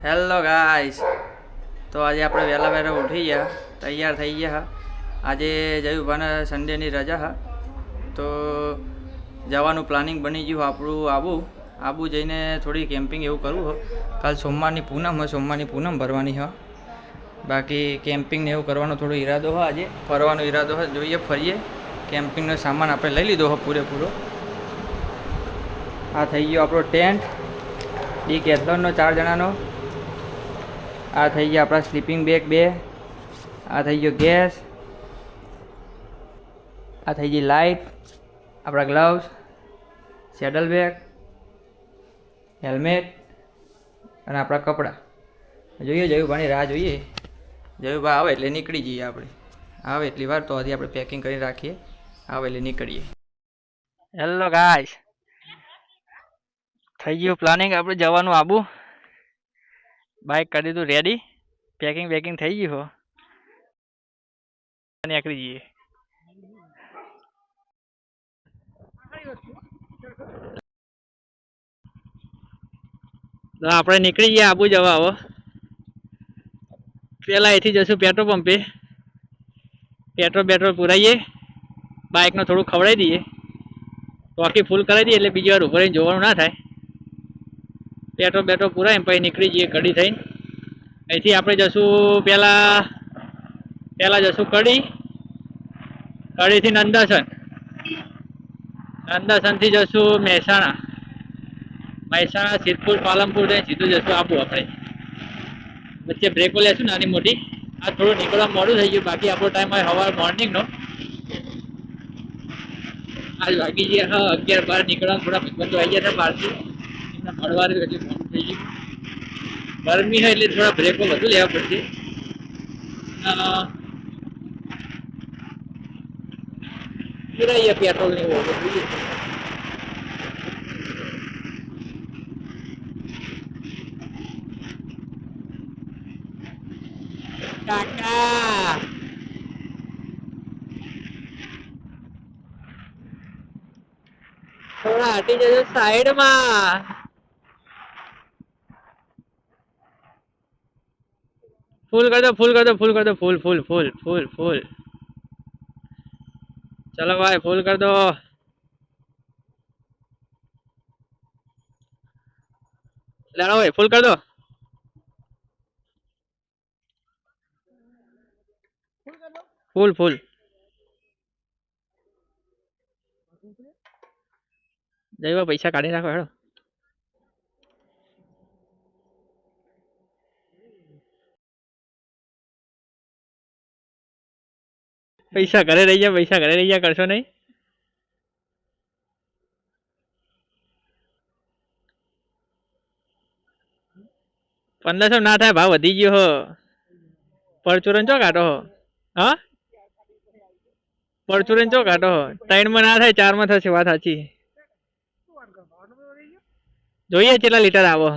Hello guys, તો આજે આપણે વહેલા વહેલા ઉઠી ગયા, તૈયાર થઈ ગયા. આજે જયુભાને સન્ડેની રજા હા, તો જવાનું પ્લાનિંગ બની ગયું આપણું આબુ જઈને થોડી કેમ્પિંગ એવું કરવું હોય. કાલ સોમવારની પૂનમ હોય, સોમવારની પૂનમ ભરવાની હોય. બાકી કેમ્પિંગ ને એવું કરવાનો થોડો ઈરાદો હોય. આજે ફરવાનો ઈરાદો હોય, જોઈએ ફરીએ. કેમ્પિંગનો સામાન આપણે લઈ લીધો હોય પૂરેપૂરો. આ થઈ ગયો આપણો ટેન્ટ ડી કેથલોનનો 4 જણાનો. આ થઈ ગયા આપણા સ્લીપિંગ બેગ 2. આ થઈ ગયો ગેસ. આ થઈ ગઈ લાઇટ, આપણા ગ્લવ્સ, સેડલ બેગ, હેલ્મેટ અને આપણા કપડાં. જોઈએ જયુભાની રાહ જોઈએ. જયુભા આવે એટલે નીકળી જઈએ આપણે. આવે એટલી વાર તો હજી આપણે પેકિંગ કરી રાખીએ. આવે એટલે નીકળીએ. હેલો ગાઈસ, થઈ ગયું પ્લાનિંગ આપણે જવાનું આબુ. બાઇક કરી દીધું રેડી, પેકિંગ વેકિંગ થઈ ગયું હો, નીકળી જઈએ. તો આપણે નીકળી ગયા આબુ જવા. આવો પેલા અહીંથી જશું પેટ્રોલ પંપે, પેટ્રોલ પુરાઈએ, બાઇકને થોડું ખવડાવી દઈએ, ટોકી ફૂલ કરાવી દઈએ એટલે બીજી વાર ઉભો રહીને જોવાનું ના થાય. પેટ્રોલ પુરાય પછી નીકળી જઈએ કડી થઈને. અહીંથી આપણે જશું પહેલા જશું કડીથી નંદાસનથી જશું મહેસાણા સિદ્ધપુર પાલનપુર થઈને સીધું જશું આબુ. આપણે વચ્ચે બ્રેકો લેશું નાની મોટી. આ થોડું નીકળવા મોડું થઈ ગયું, બાકી આપણો ટાઈમ હોય સવાર મોર્નિંગનો. આજ વાગી ગયા 11-12 નીકળવાનું. થોડા બંધો આવી ગયા હતા બહારથી, એમને મળવાનું એટલે મોડું થઈ ગયું. ગરમી હોય એટલે થોડા બ્રેકો વધુ લેવા પડશે. પુરાઈએ પેટ્રોલ ને એવું જોઈએ. કાકા થોડા હટી જજો સાઈડમાં. ફૂલ કર દો. ફૂલ. ચલો ભાઈ, ફૂલ કર દો. લેડો ભાઈ, ફૂલ કર દો. ફૂલ જઈવા પૈસા કાઢી નાખો હેડો. પૈસા ઘરે રહી ગયા, કરશો નહીં. $1500 ના થાય, ભાવ વધી ગયો હો. પરચુરન ચો કાઢો હો? હા, પરચુરન ચો કાઢો હો? 3 માં ના થાય, 4 માં થશે. વાત સાચી. જોઈએ કેટલા લીટર આવો.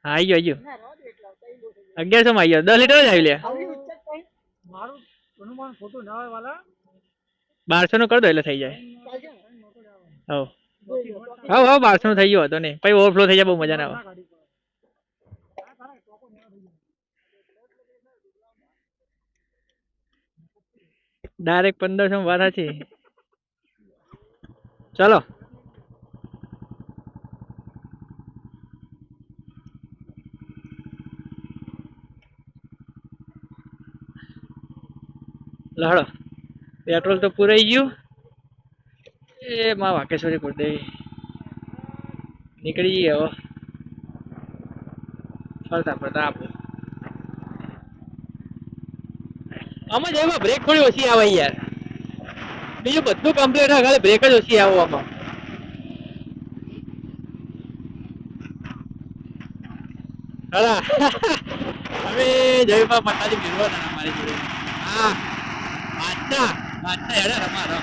હા, આવી ગયો 1100 માં આવી ગયો. 10 લીટર જ આવી લે. 1200 નું કરી દો એટલે થઈ જાય. હા 1200 નું થઈ ગયો હતો ને, પછી ઓવરફ્લો થઈ જાય, બહુ મજા ના આવે. ડાયરેક્ટ 1500 વાત સાચી. ચલો લહડો. પેટ્રોલ તો પૂરાઈ ગયું. એ માં વાકેશ્વરી કરી દે. નીકળી જઈએ હવે ફરતા આપણે. આમાં જેમાં બ્રેક થોડી ઓછી આવે યાર. બીજું બધું કમ્પ્લીટ હોય, ખાલી બ્રેક જ ઓછી આવે આમાં. હવે જયભાઈ મતાજી મેળવાના અમારી જોડે. હા, વાંચતા હેડે અમારો.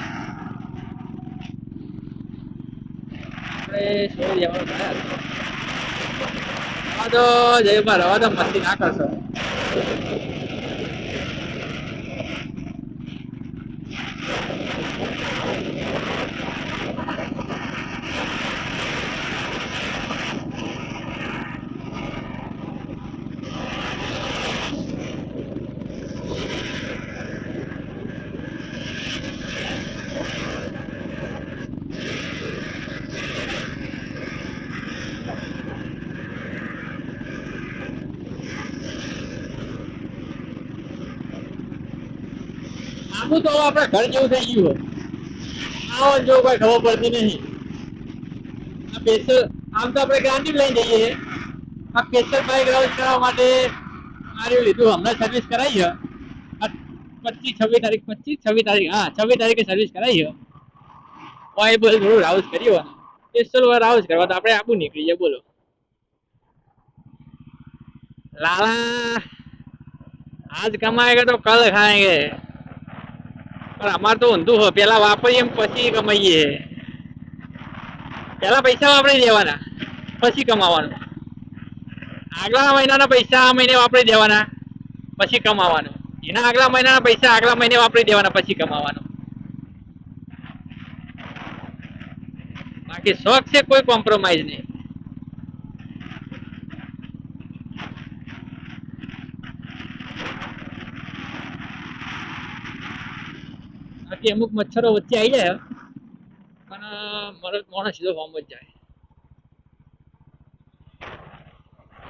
આપણે છોડી દેવાનું થયા તો જયભાઈ રવા તો મસ્તી ના કરશો. આવું તો આપડે ઘર જેવું થઈ ગયું આવો જો કોઈ ખબર પડતી નહીં આ સ્પેશિયલ આમ તો આપણે ગાંધી લઈને જઈએ આ સ્પેશિયલ બાઇક રાઉન્ડ કરવા માટે મારે લીધું હમણાં સર્વિસ કરાવી છે 26 હા 26 તારીખે સર્વિસ કરાવી છે ઓઇલ બોલ થોડું રાઉઝ કર્યું સ્પેશિયલ રાઉઝ કરવા તો આપણે આબુ નીકળી જાય બોલો લાલા आज कमाएगा तो कल खाएंगे पर हमार तो ઊંધું હોય પેલા વાપરીએ પછી કમાઈએ પેલા પૈસા વાપરી દેવાના પછી કમાવાનું આગલા મહિનાના પૈસા આ મહિને વાપરી દેવાના પછી કમાવાનું એના આગલા મહિનાના પૈસા આગલા મહિને વાપરી દેવાના પછી કમાવાનું બાકી શોખ છે કોઈ કોમ્પ્રોમાઇઝ નહીં બાકી અમુક મચ્છરો વચ્ચે આવી જાય પણ માણસ સીધો ફોર્મ જ જાય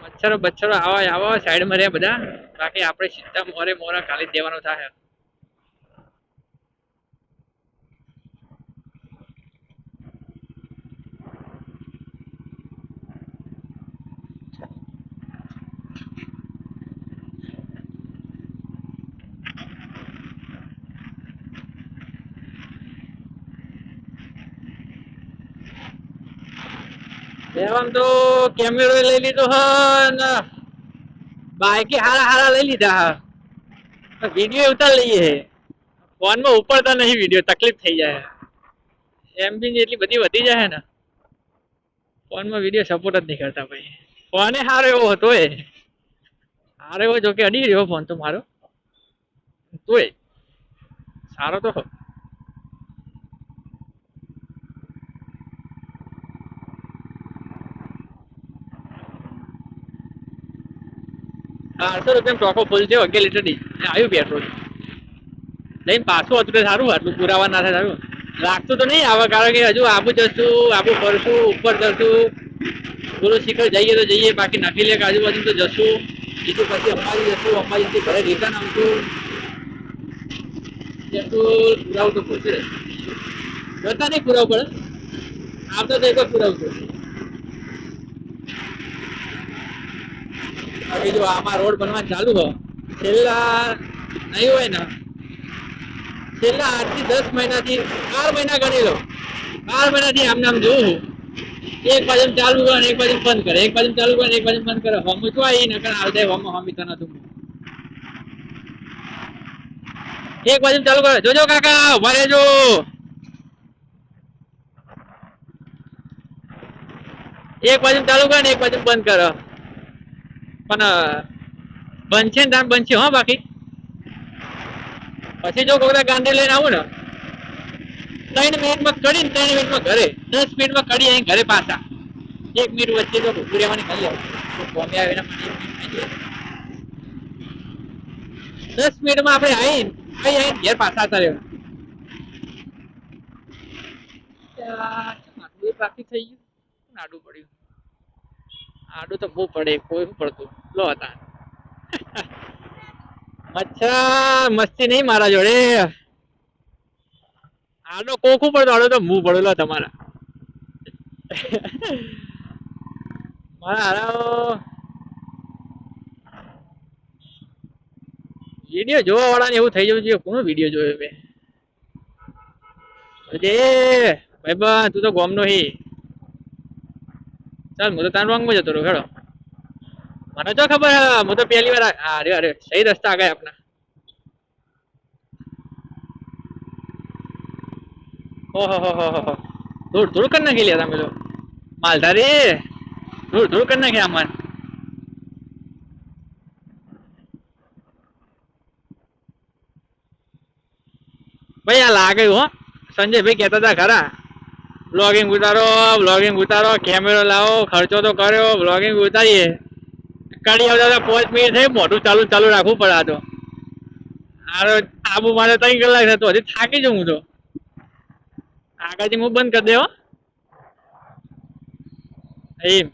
મચ્છરો બચ્છરો આવા સાઈડમાં રહે બધા બાકી આપણે સીધા મોરા ખાલી દેવાનો થાય એમ તો કેમેરો લઈ લીધો હ ને બાઈક હારા લઈ લીધા હ વિડીયો ઉતાર લઈએ ફોન માં ઉપડતા નહીં વિડીયો તકલીફ થઈ જાય એમબી એટલી બધી વધી જાય ને ફોન માં વિડીયો સપોર્ટ જ નહીં કરતા ભાઈ ફોને સારો એવો હતો સારો એવો જોકે અડી રહ્યો ફોન તો મારો તોય સારો તો 800 રૂપિયા ટોકો ફૂલ થયો 11 લીટર આવ્યું પેટ્રોલ નહીં પાછું હતું સારું આટલું પુરાવા ના થાય સારું લાગતું તો નહીં આવે કારણ કે હજુ આબુ જશું આબુ ફરશું ઉપર જશું ગુરુ શિખર જઈએ તો જઈએ બાકી નક્કી લે આજુબાજુ તો જશું બીજું પછી અંબાજી જશું અંબાજીથી ઘરે રિટર્ન આવશું પેટ્રોલ પુરાવું તો પૂછે જતા નહીં પુરાવું પડે આવતા તો એક પુરાવશું હવે જો આમાં રોડ બનવાનું ચાલુ હોય છેલ્લા નહીં હોય ને છેલ્લા 8 થી 10 મહિનાથી 4 મહિના ગણી લો 4 મહિનાથી આમ જોઉં એક બાજુ ચાલુ કરે એક બાજુ બંધ કરે એક બાજુ ચાલુ કરે એક બાજુ બંધ કરે હમ તો આવી નકર આવડે હમ હમી તને તું એક બાજુ ચાલુ કરે જોજો કાકા ઉભા રહેજો એક બાજુ ચાલુ કરે ને એક બાજુ બંધ કરે પણ બનશે ને તાર બનશે હો બાકી પછી જો કોઈ ગાંધી લઈને આવું ને 3 મિનિટમાં કરીને 3 મિનિટમાં ઘરે 10 મિનિટમાં કરી અહીં ઘરે પાછા 1 મિનિટ વચ્ચે તો ભૂખી રહેવાની કરી આવું ફોને આવીને 10 મિનિટમાં આપણે આવીને ઘેર પાછા હતા બાકી થઈ ગયું આડું પડ્યું આડું તો બહુ પડે કોઈ પડતું લો હતા મચ્છર મસ્તી નહીં મારા જોડે આડો કોકું પડતો આડો તો મું પડેલો તમારા મારા હારા વિડીયો જોવા વાળા ને એવું થઈ જવું જોઈએ કોનો વિડીયો જોયો મેં ભાઈ તું તો ગોમ નો હી ચાલ હું તો તાર વાંગમાં જતો રહું ખેડો મને તો ખબર હું તો પહેલી વાર અરે સહી રસ્તા આ ગયા આપના ઓહો ધૂળ કરી નાખી લ્યા તમે તો માલધારી ધૂળ કરી નાખી આમાં ભાઈ આ લાગે હો સંજયભાઈ કહેતા હતા ખરા બ્લોગિંગ ઉતારો કેમેરો લાવો ખર્ચો તો કર્યો બ્લોગિંગ ઉતારીએ કાઢી આવતા 5 મિનિટ થઈ મોટું ચાલુ રાખવું પડે તો આબુ મારે 3 કલાક થતો હજી થાકી જઉં હું તો આગળથી હું બંધ કરી દેવો એમ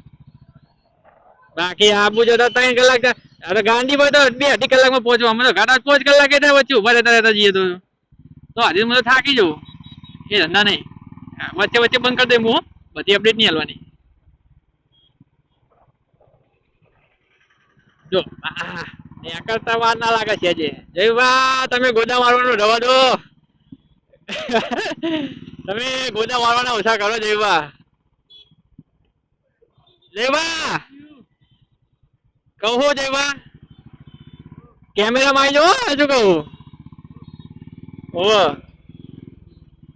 બાકી આબુ જો તો 3 કલાક અરે ગાંધી ભાઈ તો 2-2.5 કલાકમાં પહોંચવા અમે તો ઘાટા 5 કલાકે થાય વચ્ચે ઉભા રહેતા જઈએ તો આજે મને થાકી જવું એ ધંધા નહીં વચ્ચે વચ્ચે બંધ કરી દે હું બધી અપડેટ નહીં હાલવાની જો ત્યાં કરતા વાર ના લાગે છે આજે જયવા તમે ગોદા મારવાનું રવા દો તમે ગોદા મારવાના ઓછા કરો જયવા જયવા કહું જયવા કેમેરા માં આવી જાઓ હજુ કહું ઓ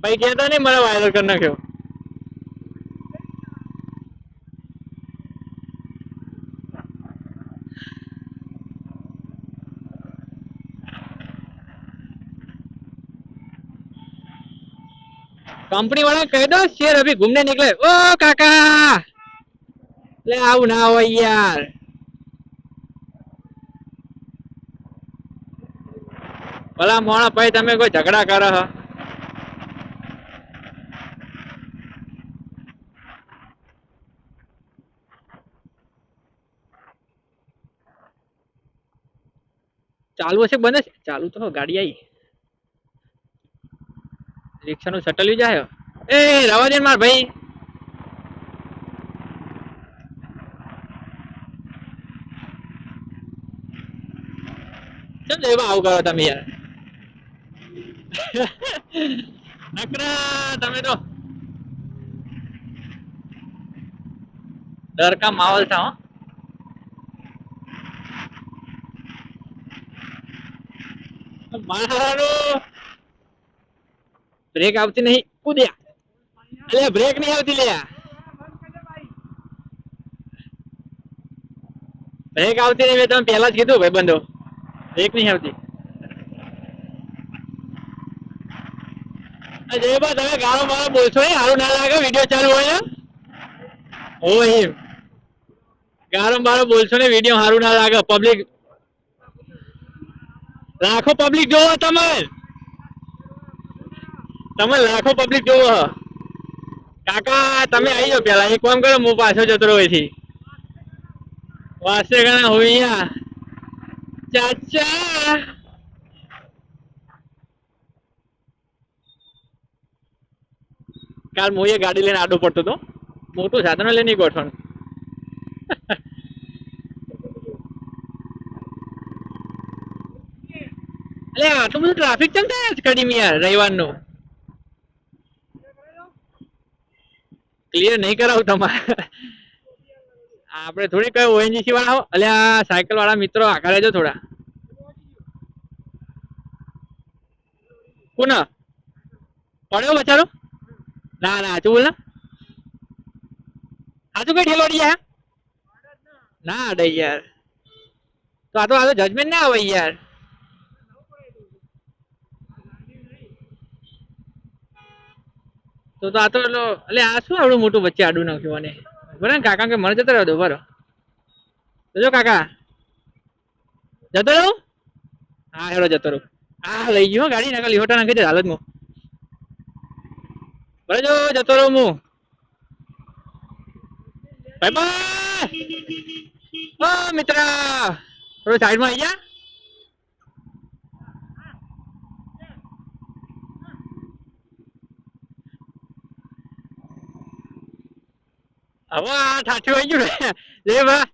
ભાઈ કહેતા નહીં મને વાયરલ કરી નાખ્યો कंपनी वाला कह दो शेर अभी घूमने निकले ओ काका ले आओ ना हो यार भला मोड़ा भाई તમે કોઈ ઝઘડા કરો છો ચાલુ હશે બને ચાલુ તો ગાડી આવી रिक्शा નું શટલ જાય એ રવા દે માર ભાઈ ચલ લેવા આવ કરો તમે યાર નકરા તમે તો ડર કા માહોલ था हो મારો બ્રેક આવતી નહીં કૂદ્યા અલે બ્રેક નહીં આવતી લ્યા બ્રેક આવતી નહીં મેં તમે પહેલા જ કીધું ભાઈ બંધો બ્રેક નહીં આવતી જયબા તમે ગાળો મારો બોલશો ને સારું ના લાગે વિડીયો ચાલુ હોય ને ઓ એમ ગાળો મારો બોલશો ને વિડીયો સારું ના લાગે પબ્લિક લાખો પબ્લિક જોવો તમે તમે લાખો પબ્લિક જોવો કાકા તમે આવી જાઓ પેલા એક કામ કરો હું પાછો જતો રહ્યો અહીંથી વાસે ઘણા હોઈયા ચાચા કાલ હું એ ગાડી લઈને આડો પડતો હતો મોટું સાધન લઈને ગોઠવણ અલે આટલું બધું ટ્રાફિક કેમ થાય છે કડીમ યાર રવિવારનું ક્લિયર નહીં કરાવું તમારે આપણે થોડી કઈ ઓએનજીસી વાળા હો અલે આ સાયકલ વાળા મિત્રો આગળ રહેજો થોડા કોણ પડ્યો બચારો ના ના તું બોલ ના આજુ કઈ ઠેલો અડી યાર ના અડે યાર તો આ તો જજમેન્ટ ના આવે યાર તો આ તો એટલે આ શું આવડું મોટું વચ્ચે આડું નાખ્યું મને બરાબર ને કાકા કે મને જતો રહ્યો દો બરો જો કાકા જતો રહું હા હેડો જતો રહું હા લઈ ગયો ગાડી નાખા લીહોટા નાખી દે હાલતમાં બરાબર જો જતો રહું હું બાય બાય ઓ મિત્ર થોડો સાઈડમાં આવી જા હવે આ ઠાઠ્યું આવી ગયું ને લે બા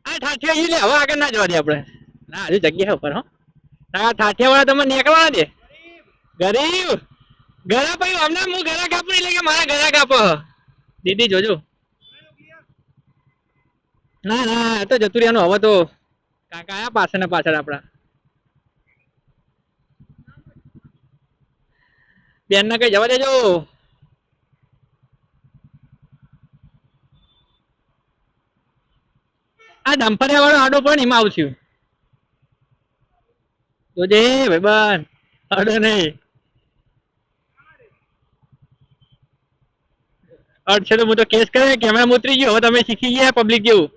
આ ઠાઠ્યું આવી લે હવે આગળ ના જવા દે આપણે ના હજુ જગ્યા ઉપર હો ના ઠાઠિયા વાળા તમે નીકળવાના દે ગરીબ ગળા ભાઈ હમણાં હું ગળા કાપું એટલે કે મારા ગળા કાપો દીદી જોજો ના ના તો જતું રહ્યાનું હવે તો કાકા આયા પાછળ ને પાછળ આપડા બેન ને કઈ જવા દેજો આ ડમ્પરિયા વાળો આડો પણ એમાં આવશું જોજે ભાઈ બન આડો નહીં અડ છે તો હું તો કેસ કરે કેમેરા ઉતરી ગયો હવે તમે શીખી ગયા પબ્લિક જેવું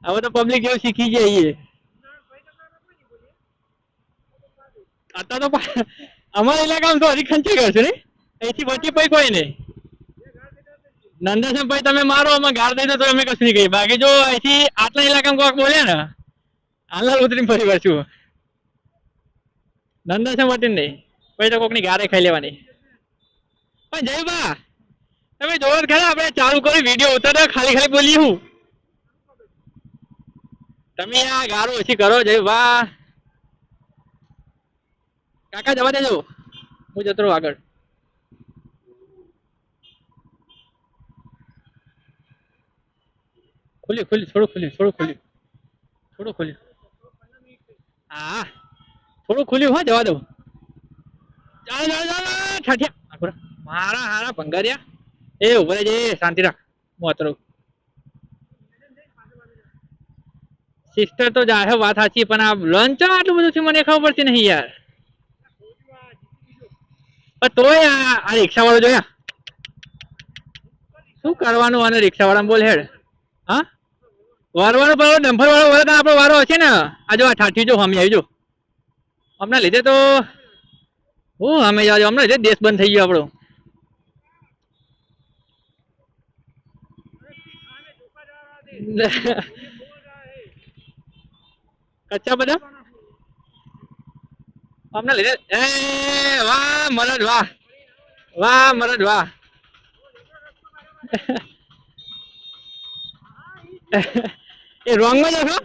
હવે તો પબ્લિક જેવું શીખી ગયા અત્યારે તો અમારા ઇલાકામાં તો હરી ખંચી ગયો છે ને અહીંથી વચ્ચે પૈ કોઈ નહીં નંદાસમ ભાઈ તમે મારો અમે ગાળ દઈ દો તો અમે કશું નહીં કહીએ. બાકી જો અહીંથી આટલા ઇલાકામાં કોક બોલે ને હાલ ઉતરીને ફરી વાર છું. નંદાસમ વટીને નહીં પછી તો કોકની ગાળે ખાઈ લેવાની. પણ જયબા તમે જોવો જ ખરા આપણે ચાલુ કરી વિડીયો ઉતારો ખાલી ખાલી બોલી હું. તમે આ ગાળો ઓછી કરો જયબા. કાકા જવા દેજો હું જતો રહું આગળ. ખુલ્યું થોડું ખુલ્યું. હા થોડું ખુલ્યું હો જવા દો. ચાલો ઠાઠિયા મારા હારા ભંગારિયા એ ઉભો રહેજે શાંતિ રાખ હું અતરું. સિસ્ટર તો જાય વાત સાચી પણ આ લંચ આટલું બધું છે મને ખબર પડતી નહીં યાર. પણ તોય આ રિક્ષા વાળો જોયા શું કરવાનું અને રિક્ષા વાળા બોલ હેડ. હા વારવાનો પર ડમ્ફર વાળો વળે આપણો વારો હશે ને. આ જો આ ઠાઠી જો અમે આવી જો હમણાં લીધે તો હું અમે જાજો હમણાં લીધે દેશ બંધ થઈ ગયો આપણો. કચ્ચા બધા હમણાં લીધે એ વાહ મરદ વાહ મરદ વાહ. એ રોંગ માં જશો.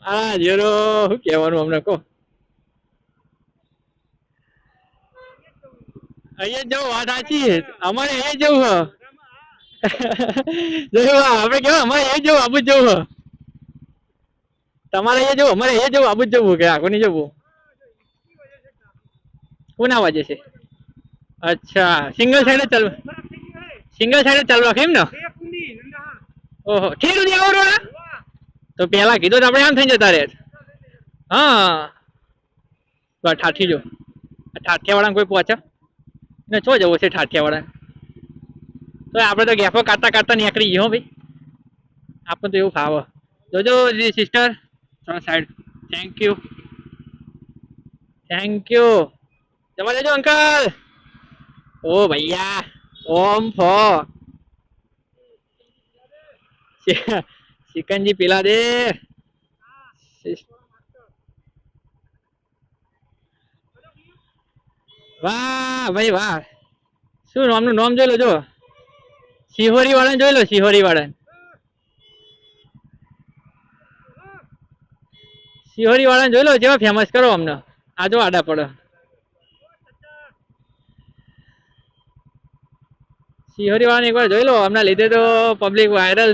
હા જીરો શું કહેવાનું અમને કહો. અહીંયા જવું વાત સાચી અમારે અહીંયા જવું હ. આપડે કેવું અમારે અહીંયા જવું આબુ જ જવું હ. તમારે અહીંયા જવું અમારે અહીંયા જવું આબુ જ જવું કે આખું નહીં જવું. કોના વાજે છે. અચ્છા સિંગલ સાઈડ ચાલુ ચાલુ રાખે એમ ને. ઓહો ઠીક સુધી આવો રોડા તો પેલા કીધું તો આપણે આમ થઈ જતા રહે. હા બસ ઠાઠી જો ઠાઠિયા વાળા કોઈ પહોંચે ને છો જવું છે ઠાઠિયા વાળા. તો આપણે તો ગેફો કાઢતા નીકળી ગયો ભાઈ. આપણને તો એવું ફાવે. જોજો સિસ્ટર સાઈડ. થેન્ક યુ જવા દેજો અંકલ. ઓ ભૈયા ઓમ ફો ચિકનજી પીલા દે. વાહ ભાઈ વાહ શું નામનું નામ જોઈ લો જો. સિહોરી વાળાને જોઈ લો સિહોરી વાળાને જોઈ લો જેવા ફેમસ કરો અમને. આજો આડા પડો સિહોરી વાળાને એકવાર જોઈ લો. હમણાં લીધે તો પબ્લિક વાયરલ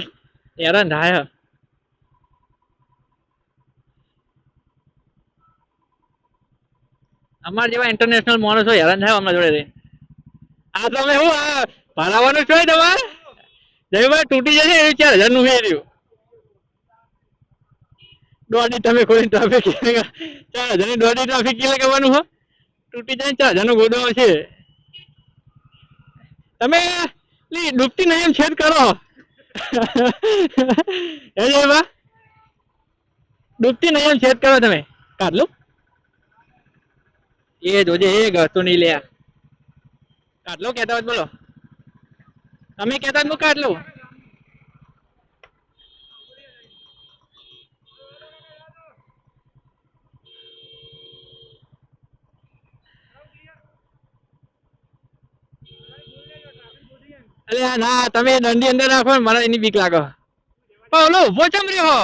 હેરાન થાય. અમારા જેવા ઇન્ટરનેશનલ માણસો હેરાન થાય અમારા જોડે. આ તમે શું આ ભરાવાનું છે તમારે જયભાઈ તૂટી જશે એ 4,000 નું ફેર્યું. દોડી તમે કોઈ ટ્રાફિક 4,000 ની દોડી ટ્રાફિક કે લગાવવાનું હો. તૂટી જાય 4,000 નો ગોડો છે. તમે ડૂબતી નહીં એમ છેદ કરો. હે જયભા ડૂબતી નહીં એમ છેદ કરો તમે. કાઢલું એ જોજે એ ઘસતું નહીં લે. કાઢલો કેતા હોય બોલો તમે કેતા હું કાઢલું. અરે ના તમે દંડી અંદર રાખો ને મને એની બીક લાગે. ઓલો ઉભો ચમ રહ્યો.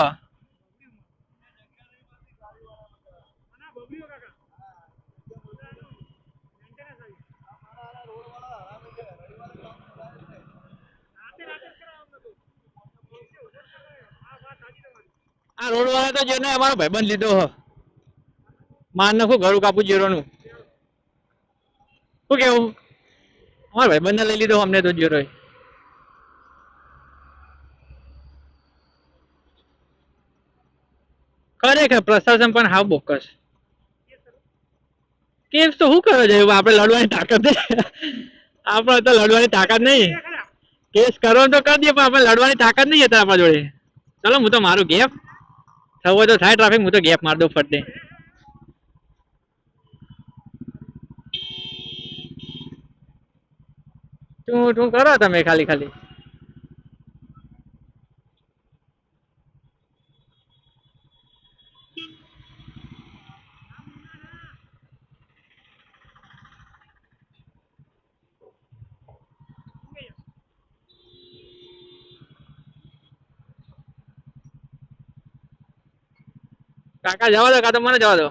આ રોડ વાળા તો જેને અમારો ભાઈબંધ લીધો હો માર નાખું ઘરું કાપું જીરોનું. શું કેવું અમારા ભાઈબંધ ને લઈ લીધો અમને તો જીરો. ખરેખર પ્રશાસન પણ હાવ બોકસ. કેસ તો શું કરો છે આપણે લડવાની તાકાત નહીં. આપણે તો લડવાની તાકાત નહીં. કેસ કરો તો કરી દઈએ પણ આપણે લડવાની તાકાત નહીં હતા આપણા જોડે. ચલો હું તો મારું ગેપ થવો તો થાય ટ્રાફિક હું તો ગેપ માર દઉં ફટ દે. તું કરો તમે ખાલી ખાલી. કાકા જવા દો, કાં તો મને જવા દો.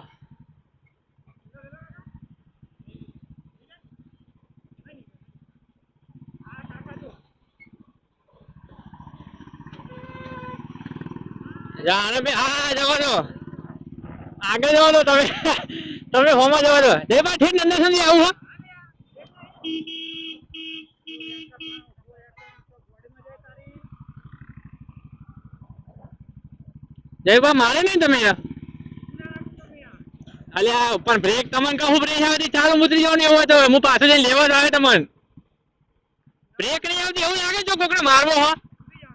હા જવા દો, આગળ જવા દો તમે. તમે હોમાં જવા દો. જયભાઈ ઠીક નંદર સુધી આવું હા. જયભાઈ મારે નહીં તમે. અલ્યા પણ બ્રેક તમને કહું, બ્રેક આવે ચાલુ ઉતરી જવાનું એવું હોય તો હું પાછું જઈને લેવા જ આવે તમને. બ્રેક નહીં આવતી એવું લાગે જો કોકને મારવો હો,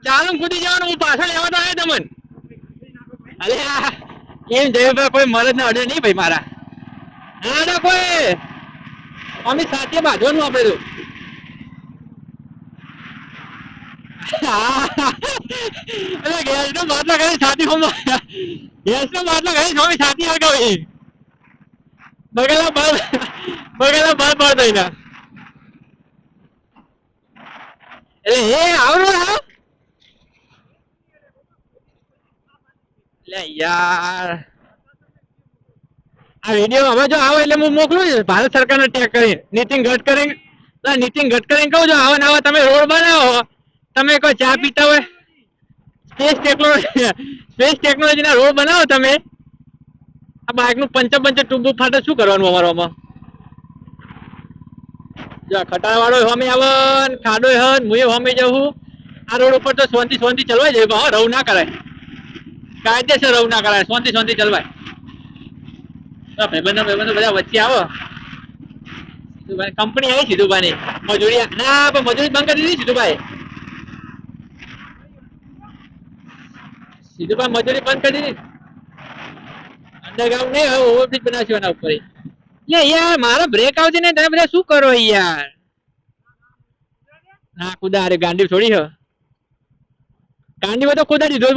ચાલુ કૂદી જવાનું, હું પાછળ લેવા તો આવે તમને. અલ્યા એમ જયભાઈ કોઈ મરદ ને અડે નહીં ભાઈ મારા. ના ના કોઈ અમે સાથે બાંધવાનું આપણે તો. અરે ગેસ નો બાટલો કરી છાતી હોમાં, ગેસ નો બાટલો કરી સ્વામી છાતી હગાવી. બગેલા બાર બાર દઈને. એટલે હે આવડું હા. લે યાર આ વિડીયો હવે જો આવે એટલે હું મોકલું ભારત સરકારને ટેગ કરી નીતિન ગડકરી કહું છું આવા નવા તમે રોડ બનાવો. તમે કોઈ ચા પીતા હોય સ્પેસ ટેકનોલોજી ના રોડ બનાવો તમે. આ બાઇક નું પંચર ટૂંબુ ફાટે શું કરવાનું અમારામાં. જો ખટારા વાળો હોમે આવે, ખાડો હન હું હોમે જવું. આ રોડ ઉપર તો શાંતિ ચલવાય જાય, રવ ના કરાય, કાયદેસર રવ ના કરાય, શાંતિ ચલવાય. ભાઈબંધો બધા વચ્ચે આવો. કંપની આવી સીધુભાઈ મજૂરી ના પણ મજૂરી બંધ કરી દીધી સીધુભાઈ. મજૂરી બંધ કરી દીધી. અંડરગ્રાઉન્ડ નહીં હવે ઓવરબ્રિજ બનાવશે એના ઉપર. યાર મારો બ્રેક આવતી ને તમે બધા શું કરો યાર. ના કુદા અરે ગાંડી છોડી છે. ગાંડી તો કુદા દીધો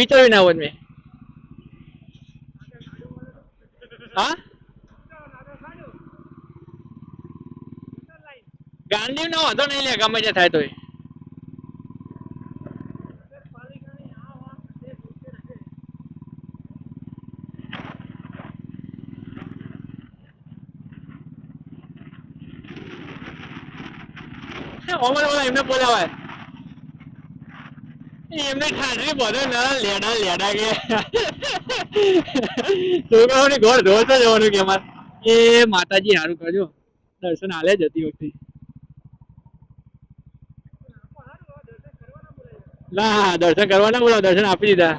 વિચાર્યું ના હોત મેં. હા ગાંડી નો વાંધો નહીં લે ગમે તે થાય તો. એમને બોલાવાય એમને ઠાઠરી બધો લેડા કે છોકરાઓની ઘોડ ધોતો જવાનું કે અમારે. એ માતાજી સારું કરજો, દર્શન હાલે જતી વખતે. ના દર્શન કરવા ના બોલાવ, દર્શન આપી દીધા.